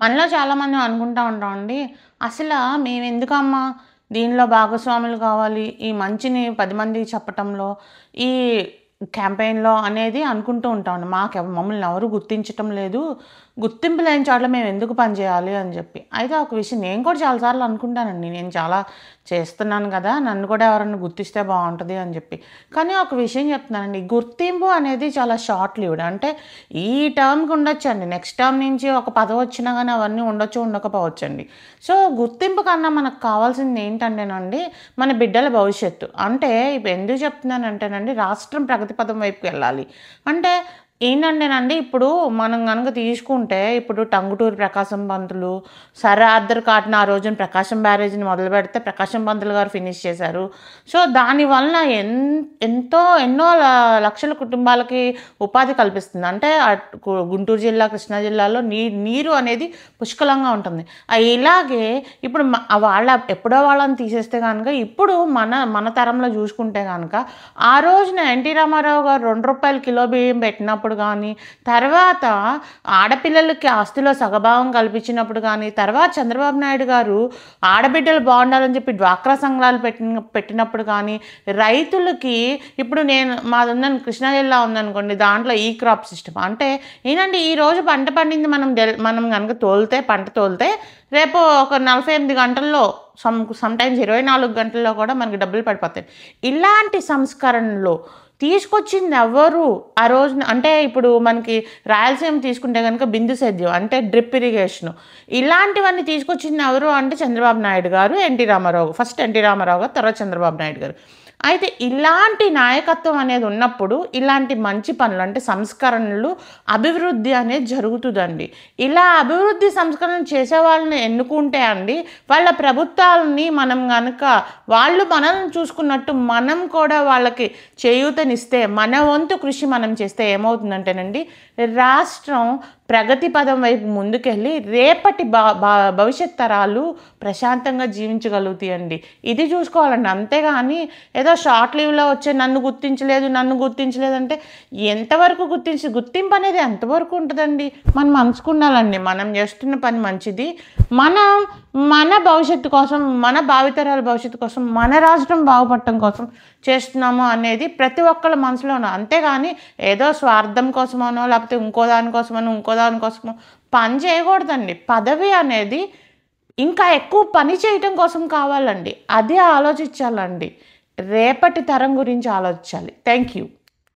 మనలో చాలామంది అనుకుంటా ఉంటామండి. అసలా మేమెందుకమ్మా దీనిలో భాగస్వాములు కావాలి, ఈ మంచిని 10 మందికి చెప్పటంలో, ఈ క్యాంపెయిన్‌లో అనేది అనుకుంటూ ఉంటామండి. మమ్మల్ని ఎవరు గుర్తించటం లేదు. గుర్తింపు లేని చోట్ల మేమెందుకు పని చేయాలి అని చెప్పి. అయితే ఒక విషయం నేను కూడా చాలా సార్లు అనుకుంటానండి. నేను చాలా చేస్తున్నాను గదా! నన్ను కూడా ఎవరన్నా గుర్తిస్తే బావుంటది అని చెప్పి. కానీ ఒక విషయం చెప్తున్నానండి. గుర్తింపు అనేది చాలా షార్ట్ లివ్డ్. అంటే ఈ టర్మ్‌కి ఉండొచ్చండి. నెక్స్ట్ టర్మ్ నుంచి ఒక పదవొచ్చినా గానీ అవన్నీ ఉండొచ్చు, ఉండకపోవచ్చండి. సో, గుర్తింపు కన్నా మనకు కావాల్సింది ఏంటంటేనండి, మన బిడ్డల భవిష్యత్తు. అంటే ఇప్పుడు ఎందుకు చెప్తున్నానంటేనండి, రాష్ట్రం ప్రగతి పథం వైపుకి వెళ్ళాలి. అంటే ఏంటంటేనండి, ఇప్పుడు మనం గనక తీసుకుంటే, ఇప్పుడు Tanguturi Prakasam Pantulu, sir Arthur cotton ఆ రోజున ప్రకాశం బ్యారేజ్‌ని మొదలుపెడితే ప్రకాశం పంతులు గారు ఫినిష్ చేశారు. సో, దాని వలన ఎన్నో లక్షల కుటుంబాలకి ఉపాధి కల్పిస్తుంది. అంటే గుంటూరు జిల్లా, కృష్ణా జిల్లాలో నీరు అనేది పుష్కలంగా ఉంటుంది. ఇలాగే ఇప్పుడు ఎప్పుడో వాళ్ళని తీసేస్తే గనక, ఇప్పుడు మన తరంలో చూసుకుంటే గనక, ఆ రోజున ఎన్టీ రామారావు గారు ₹2 కిలో బియ్యం పెట్టినప్పుడు గానీ, తర్వాత ఆడపిల్లలకి ఆస్తిలో సగభాగం కల్పించినప్పుడు గానీ, తర్వాత చంద్రబాబు నాయుడు గారు ఆడబిడ్డలు బాగుండాలని చెప్పి డ్వాక్రా సంఘాలు పెట్టినప్పుడు కానీ, రైతులకి ఇప్పుడు మాదుందని కృష్ణా జిల్లా ఉందనుకోండి, దాంట్లో ఈ క్రాప్ సిస్టమ్. అంటే ఏంటంటే ఈరోజు పంట పండింది మనం గనక పంట తోలితే రేపు ఒక 48 గంటల్లో సమ్‌టైమ్స్ 24 గంటల్లో కూడా మనకి డబ్బులు పడిపోతాయి. ఇలాంటి సంస్కరణలు తీసుకొచ్చింది ఎవరు? ఆ రోజున అంటే ఇప్పుడు మనకి రాయలసీమ తీసుకుంటే గనుక బిందు సేద్యం అంటే డ్రిప్ ఇరిగేషను. ఇలాంటివన్నీ తీసుకొచ్చింది ఎవరు అంటే చంద్రబాబు నాయుడు గారు, ఎన్టీ రామారావు. ఫస్ట్ ఎన్టీ రామారావు గారు, తర్వాత చంద్రబాబు నాయుడు గారు. అయితే ఇలాంటి నాయకత్వం అనేది ఉన్నప్పుడు ఇలాంటి మంచి పనులు అంటే సంస్కరణలు, అభివృద్ధి అనేది జరుగుతుందండి. ఇలా అభివృద్ధి సంస్కరణలు చేసేవాళ్ళని ఎన్నుకుంటే అండి, వాళ్ళ ప్రభుత్వాలని మనం గనక వాళ్ళు మనల్ని చూసుకున్నట్టు మనం కూడా వాళ్ళకి చేయూతనిస్తే, మన వంతు కృషి మనం చేస్తే ఏమవుతుందంటేనండి, రాష్ట్రం ప్రగతి పదం వైపు ముందుకెళ్ళి రేపటి భవిష్యత్ తరాలు ప్రశాంతంగా జీవించగలుగుతాయండి. ఇది చూసుకోవాలండి. అంతేగాని ఏదో షార్ట్ లీవ్‌లో వచ్చే నన్ను గుర్తించలేదంటే ఎంతవరకు గుర్తింపు అనేది ఎంతవరకు ఉంటదండి? మనం మనసుకుండాలండి. మనం చేస్తున్న పని మంచిది. మన భవిష్యత్తు కోసం, మన భావితరాల భవిష్యత్తు కోసం, మన రాష్ట్రం బాగుపడటం కోసం చేస్తున్నాము అనేది ప్రతి ఒక్కళ్ళ మనసులోనూ. అంతేగాని ఏదో స్వార్థం కోసమనో, లేకపోతే ఇంకో దానికోసమో పని చేయకూడదండి. పదవి అనేది ఇంకా ఎక్కువ పని చేయటం కోసం కావాలండి. అది ఆలోచించాలండి. రేపటి తరం గురించి ఆలోచించాలి. Thank you.